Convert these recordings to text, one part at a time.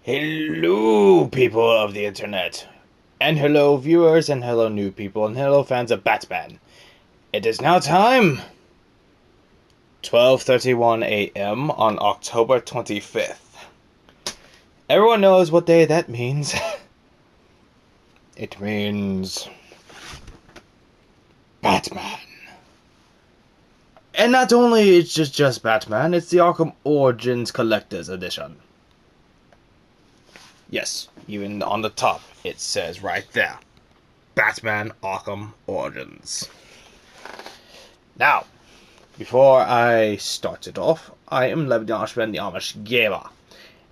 Hello, people of the internet. And hello, viewers, and hello, new people, and hello, fans of Batman. It is now time 12:31 a.m. on October 25th. Everyone knows what day that means. It means Batman. And not only it's just Batman, it's the Arkham Origins Collector's Edition. Yes, even on the top, it says right there, Batman Arkham Origins. Now, before I start it off, I am Levidan Ashman, the Amish Gamer.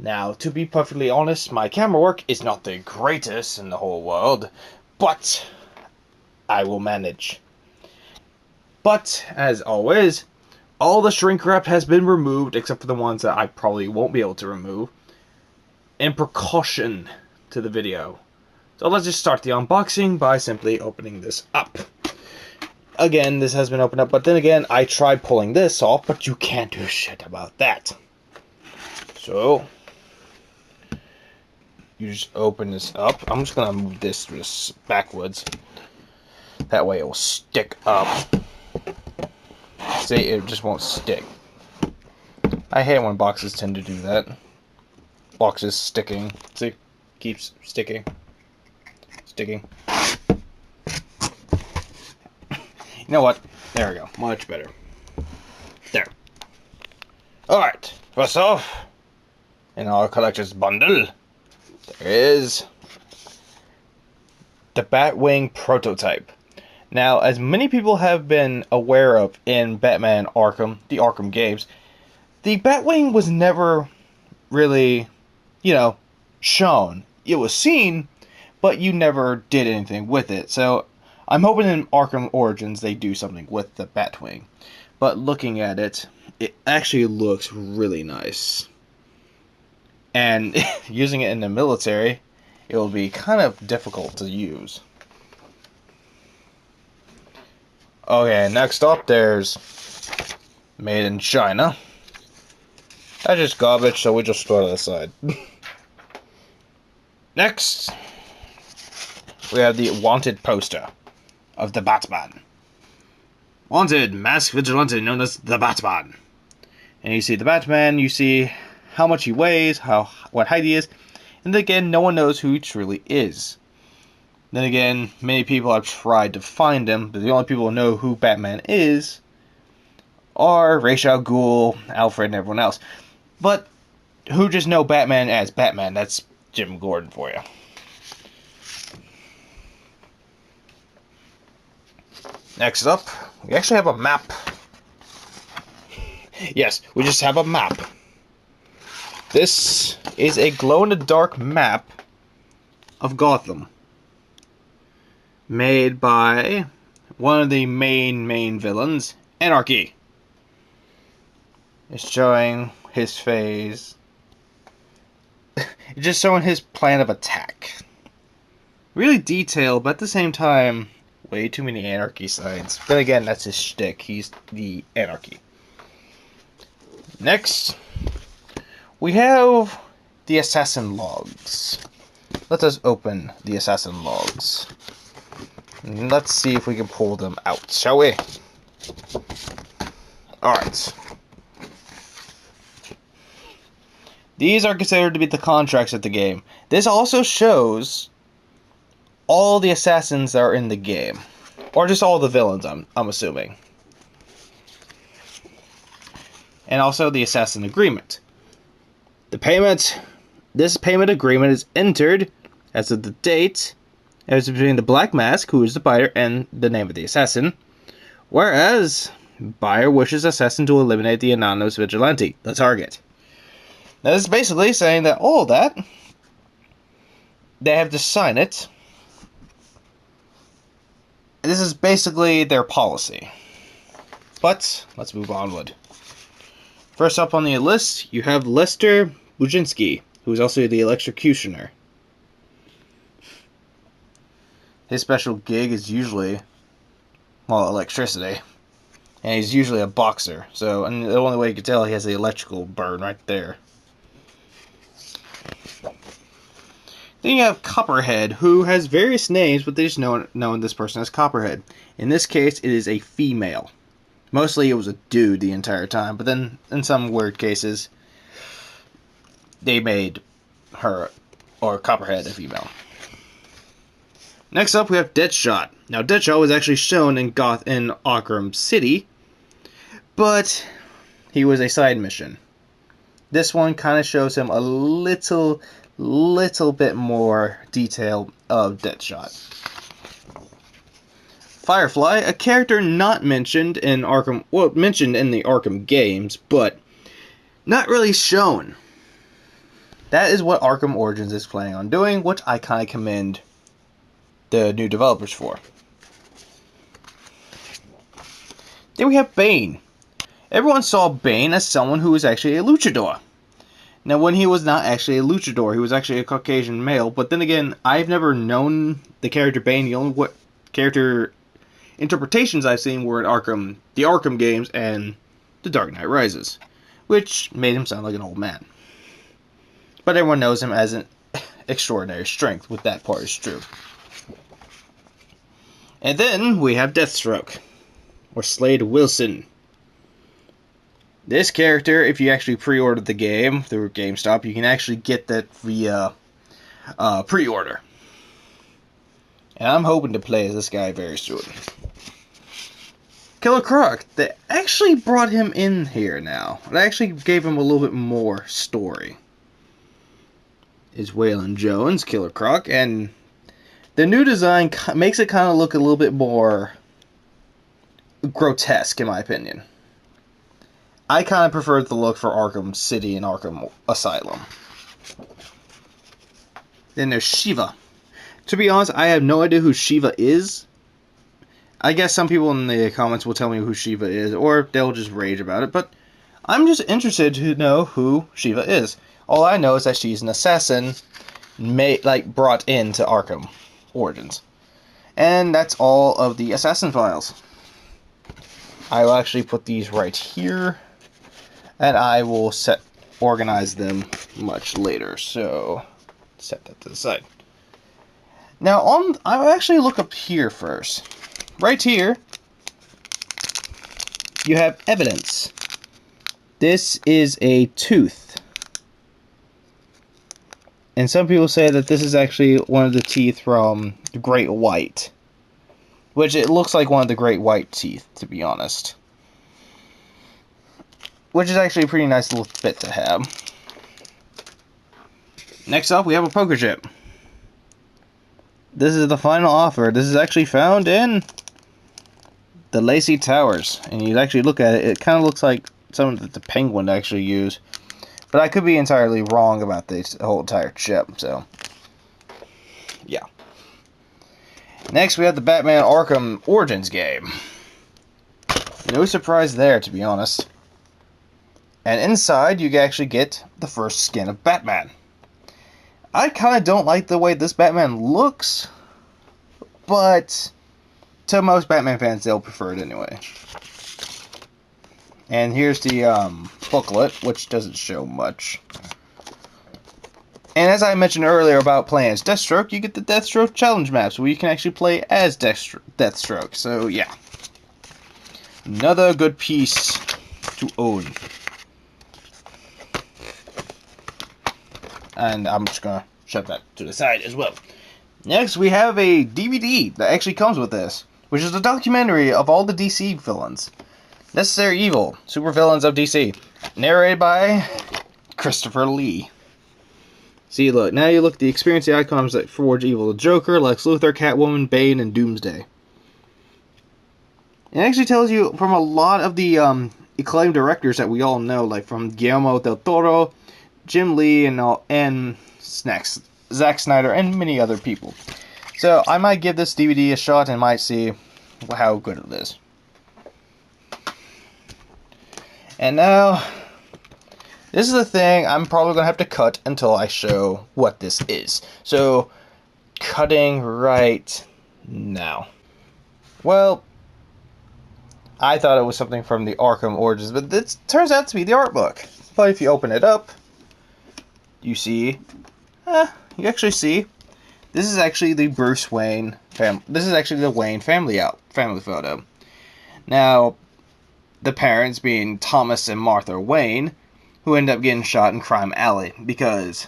Now, to be perfectly honest, my camera work is not the greatest in the whole world, but I will manage. But, as always, all the shrink wrap has been removed, except for the ones that I probably won't be able to remove, in precaution to the video. So let's just start the unboxing by simply opening this up. Again, this has been opened up, but then again, I tried pulling this off, but you can't do shit about that. So, you just open this up. I'm just gonna move this just backwards. That way it will stick up. See, it just won't stick. I hate when boxes tend to do that. Boxes sticking. See? Keeps sticking. Sticking. You know what? There we go. Much better. There. Alright. First off, in our collector's bundle, there is the Batwing prototype. Now, as many people have been aware of in Batman Arkham, the Arkham games, the Batwing was never really, shown. It was seen, but you never did anything with it. So, I'm hoping in Arkham Origins they do something with the Batwing. But looking at it, it actually looks really nice. And using it in the military, it will be kind of difficult to use. Okay, next up there's Made in China. That's just garbage, so we just throw it aside. Next, we have the wanted poster of the Batman. Wanted, masked vigilante known as the Batman. And you see the Batman, you see how much he weighs, what height he is, and again, no one knows who he truly is. Then again, many people have tried to find him, but the only people who know who Batman is are Ra's al Ghul, Alfred, and everyone else. But who just know Batman as Batman? That's Jim Gordon for you. Next up, we actually have a map. Yes, we just have a map. This is a glow-in-the-dark map of Gotham, made by one of the main villains, Anarchy. It's showing his phase. It's just showing his plan of attack. Really detailed, but at the same time, way too many Anarchy signs. But again, that's his shtick. He's the Anarchy. Next, we have the Assassin Logs. Let us open the Assassin Logs. And let's see if we can pull them out, shall we? Alright. These are considered to be the contracts of the game. This also shows all the assassins that are in the game. Or just all the villains, I'm assuming. And also the assassin agreement. This payment agreement is entered as of the date, as between the Black Mask, who is the buyer, and the name of the assassin. Whereas, buyer wishes assassin to eliminate the anonymous vigilante, the target. Now this is basically saying that all that, they have to sign it. This is basically their policy. But, let's move onward. First up on the list, you have Lester Buczynski, who is also the electrocutioner. His special gig is usually, well, electricity. And he's usually a boxer. So, and the only way you can tell, he has the electrical burn right there. Then you have Copperhead, who has various names, but they just know this person as Copperhead. In this case, it is a female. Mostly it was a dude the entire time, but then in some weird cases, they made her, or Copperhead, a female. Next up, we have Deadshot. Now, Deadshot was actually shown in Arkham City, but he was a side mission. This one kind of shows him a little bit more detail of Deadshot. Firefly, a character not mentioned in Arkham, well, mentioned in the Arkham games, but not really shown. That is what Arkham Origins is planning on doing, which I kind of commend the new developers for. Then we have Bane. Everyone saw Bane as someone who was actually a luchador. Now, when he was not actually a luchador, he was actually a Caucasian male. But then again, I've never known the character Bane. The only character interpretations I've seen were in the Arkham games and The Dark Knight Rises, which made him sound like an old man. But everyone knows him as an extraordinary strength, with that part is true. And then we have Deathstroke, or Slade Wilson. This character, if you actually pre-ordered the game through GameStop, you can actually get that via pre-order. And I'm hoping to play as this guy very soon. Killer Croc, they actually brought him in here now. They actually gave him a little bit more story. Is Waylon Jones, Killer Croc, and the new design makes it kind of look a little bit more grotesque, in my opinion. I kind of prefer the look for Arkham City and Arkham Asylum. Then there's Shiva. To be honest, I have no idea who Shiva is. I guess some people in the comments will tell me who Shiva is, or they'll just rage about it, but I'm just interested to know who Shiva is. All I know is that she's an assassin brought into Arkham Origins. And that's all of the assassin files. I will actually put these right here, and I will organize them much later, so set that to the side. Now, I'll actually look up here first. Right here, you have evidence. This is a tooth. And some people say that this is actually one of the teeth from the Great White. Which it looks like one of the Great White teeth, to be honest. Which is actually a pretty nice little bit to have. Next up, we have a poker chip. This is the final offer. This is actually found in the Lacey Towers. And you actually look at it, it kind of looks like something that the Penguin actually used. But I could be entirely wrong about this whole entire chip, so yeah. Next, we have the Batman Arkham Origins game. No surprise there, to be honest. And inside, you actually get the first skin of Batman. I kind of don't like the way this Batman looks, but to most Batman fans, they'll prefer it anyway. And here's the booklet, which doesn't show much. And as I mentioned earlier about playing as Deathstroke, you get the Deathstroke challenge maps, where you can actually play as Deathstroke. So yeah, another good piece to own. And I'm just gonna shove that to the side as well. Next, we have a DVD that actually comes with this, which is a documentary of all the DC villains. Necessary Evil, Supervillains of DC. Narrated by Christopher Lee. See, look, now you look at the experience the icons that forge evil. The Joker, Lex Luthor, Catwoman, Bane, and Doomsday. It actually tells you from a lot of the acclaimed directors that we all know, like from Guillermo del Toro, Jim Lee, and Zack Snyder, and many other people. So I might give this DVD a shot and might see how good it is. And now, this is the thing I'm probably going to have to cut until I show what this is. So, cutting right now. Well, I thought it was something from the Arkham Origins, but this turns out to be the art book. But if you open it up, you see, you actually see This is actually the Bruce Wayne This is actually the Wayne family photo. Now, the parents being Thomas and Martha Wayne, who end up getting shot in Crime Alley because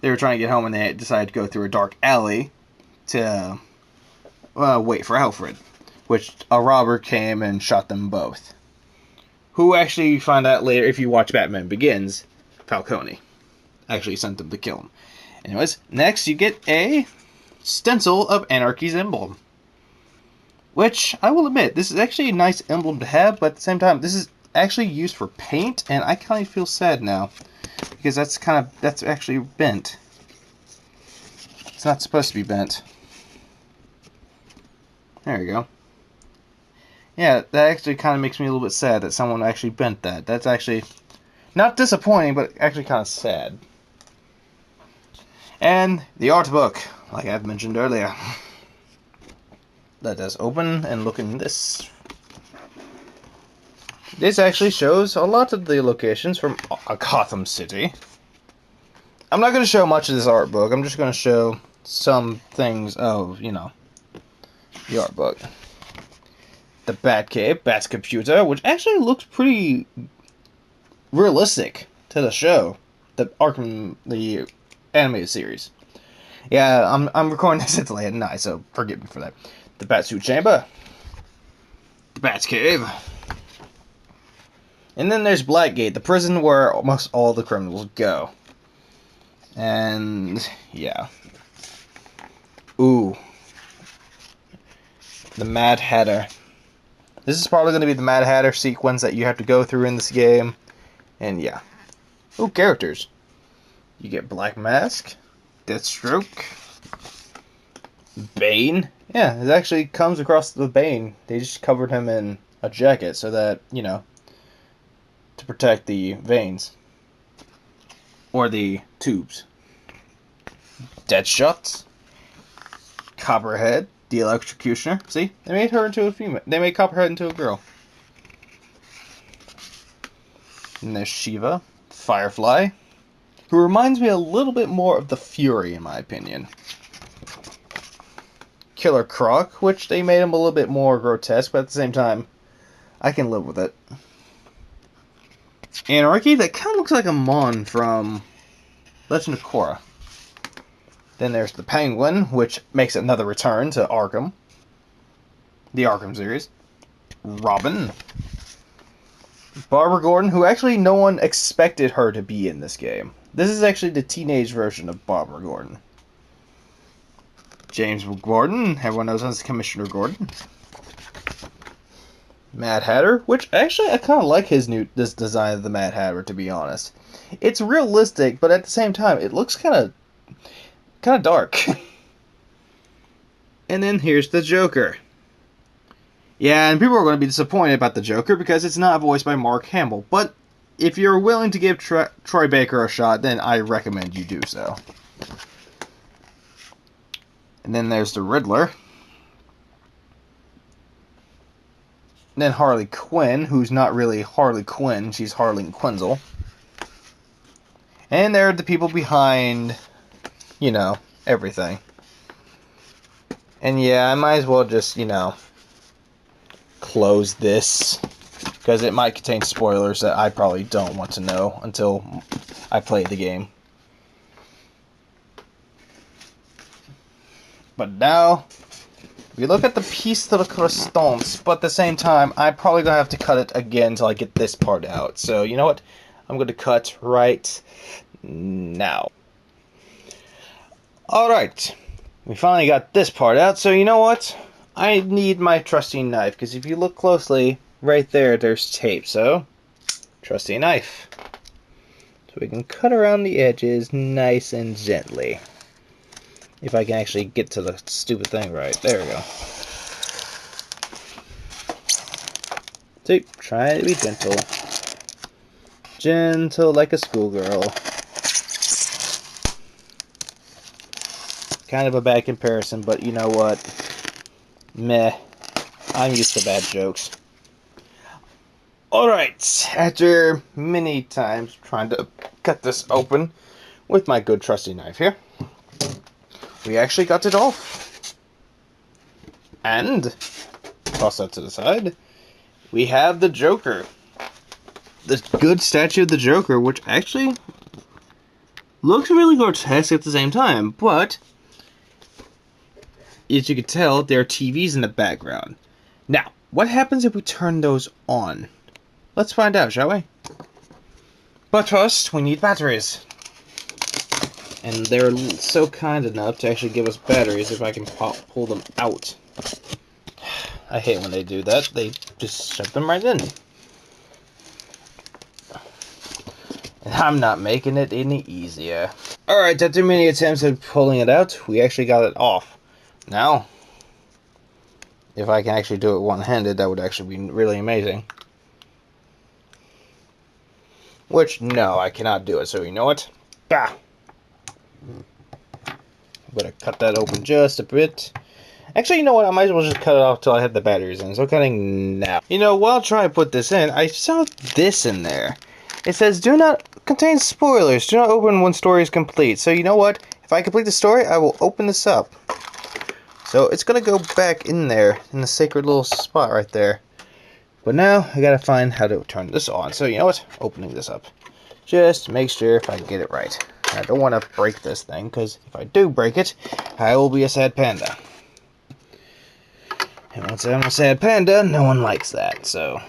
they were trying to get home and they decided to go through a dark alley to wait for Alfred, which a robber came and shot them both. Who actually, you find out later, if you watch Batman Begins, Falcone actually sent them to kill him. Anyways, next you get a stencil of Anarchy's emblem. Which, I will admit, this is actually a nice emblem to have, but at the same time, this is actually used for paint, and I kind of feel sad now. Because that's actually bent. It's not supposed to be bent. There you go. Yeah, that actually kind of makes me a little bit sad that someone actually bent that. That's actually not disappointing, but actually kind of sad. And the art book, like I've mentioned earlier. Let us open and look in this. This actually shows a lot of the locations from Gotham City. I'm not going to show much of this art book. I'm just going to show some things of, you know, the art book. The Batcave, Bat's computer, which actually looks pretty realistic to the show. The Arkham, the animated series. Yeah, I'm recording this late at night, so forgive me for that. The Batsuit chamber. The Batcave. And then there's Blackgate, the prison where almost all the criminals go. And, yeah. Ooh. The Mad Hatter. This is probably going to be the Mad Hatter sequence that you have to go through in this game. And, yeah. Ooh, characters. You get Black Mask. Deathstroke. Bane. Yeah, it actually comes across the Bane. They just covered him in a jacket so that, you know, to protect the veins. Or the tubes. Deadshot. Copperhead. The Electrocutioner. See? They made her into a female. They made Copperhead into a girl. And there's Shiva. Firefly. Who reminds me a little bit more of the Fury, in my opinion. Killer Croc, which they made him a little bit more grotesque, but at the same time, I can live with it. Anarchy, that kind of looks like a Mon from Legend of Korra. Then there's the Penguin, which makes another return to Arkham. The Arkham series. Robin. Barbara Gordon, who actually no one expected her to be in this game. This is actually the teenage version of Barbara Gordon. James Gordon, everyone knows him as Commissioner Gordon. Mad Hatter, which actually I kind of like this design of the Mad Hatter, to be honest. It's realistic, but at the same time, it looks kind of dark. And then here's the Joker. Yeah, and people are going to be disappointed about the Joker because it's not voiced by Mark Hamill. But if you're willing to give Troy Baker a shot, then I recommend you do so. And then there's the Riddler. And then Harley Quinn, who's not really Harley Quinn, she's Harleen Quinzel. And there are the people behind, you know, everything. And yeah, I might as well just, you know, close this, because it might contain spoilers that I probably don't want to know until I play the game. But now, we look at the piece de resistance, but at the same time, I'm probably going to have to cut it again until I get this part out. So, you know what? I'm going to cut right now. Alright, we finally got this part out, so you know what? I need my trusty knife, because if you look closely, right there, there's tape, so trusty knife. So we can cut around the edges nice and gently. If I can actually get to the stupid thing right. There we go. See, try to be gentle. Gentle like a schoolgirl. Kind of a bad comparison, but you know what? Meh. I'm used to bad jokes. Alright, after many times trying to cut this open with my good trusty knife here, we actually got it off. And, toss that to the side, we have the Joker. The good statue of the Joker, which actually looks really grotesque at the same time, but as you can tell, there are TVs in the background. Now, what happens if we turn those on? Let's find out, shall we? But first, we need batteries. And they're so kind enough to actually give us batteries if I can pull them out. I hate when they do that. They just shove them right in. And I'm not making it any easier. Alright, after many attempts at pulling it out, we actually got it off. Now, if I can actually do it one-handed, that would actually be really amazing. Which, no, I cannot do it, so you know what? Bah! I'm gonna cut that open just a bit. Actually, you know what? I might as well just cut it off till I have the batteries in. So cutting now. You know, while trying to put this in, I saw this in there. It says, do not contain spoilers. Do not open when story is complete. So you know what? If I complete the story, I will open this up. So it's gonna go back in there, in the sacred little spot right there. But now, I gotta find how to turn this on. So you know what? Opening this up. Just make sure if I get it right. I don't want to break this thing, because if I do break it, I will be a sad panda. And once I'm a sad panda, no one likes that, so...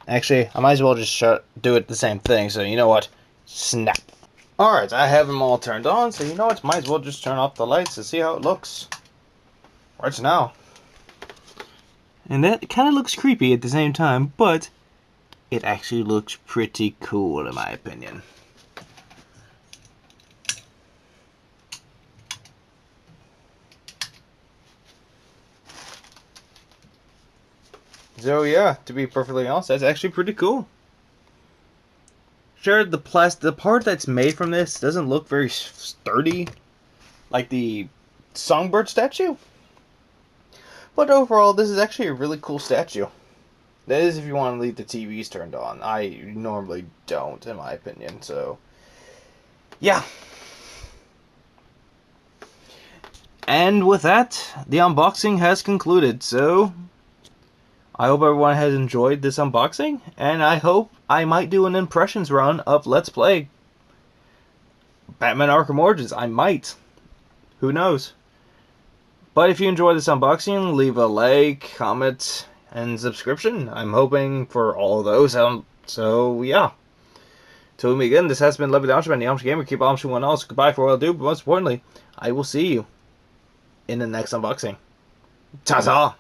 Actually, I might as well just do it the same thing, so you know what? Snap. Alright, I have them all turned on, so you know what? Might as well just turn off the lights and see how it looks. Right now. And that kind of looks creepy at the same time, but it actually looks pretty cool in my opinion. So yeah, to be perfectly honest, that's actually pretty cool. Sure, the part that's made from this doesn't look very sturdy, like the songbird statue. But overall, this is actually a really cool statue. That is if you want to leave the TVs turned on. I normally don't, in my opinion, so... yeah. And with that, the unboxing has concluded, so... I hope everyone has enjoyed this unboxing, and I hope I might do an impressions run of Let's Play Batman Arkham Origins. I might. Who knows? But if you enjoyed this unboxing, leave a like, comment, and subscription. I'm hoping for all of those. So, yeah. Till we meet again, this has been Levy the Amshman, the Amish Gamer. Keep on one else. Goodbye for what I'll do, but most importantly, I will see you in the next unboxing. Ta-ta!